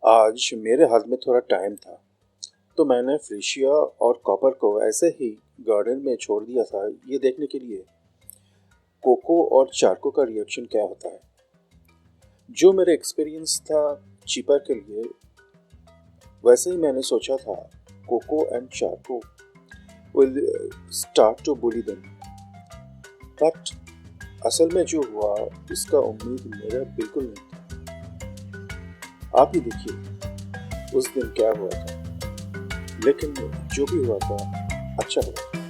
आज मेरे हाथ में थोड़ा टाइम था तो मैंने फ्रेशिया और कॉपर को ऐसे ही गार्डन में छोड़ दिया था ये देखने के लिए कोको और चारको का रिएक्शन क्या होता है। जो मेरा एक्सपीरियंस था चीपर के लिए, वैसे ही मैंने सोचा था कोको एंड चारको will start to bully them, but असल में जो हुआ इसका उम्मीद मेरा बिल्कुल नहीं था। आप ही देखिए उस दिन क्या हुआ था, लेकिन जो भी हुआ था अच्छा हुआ।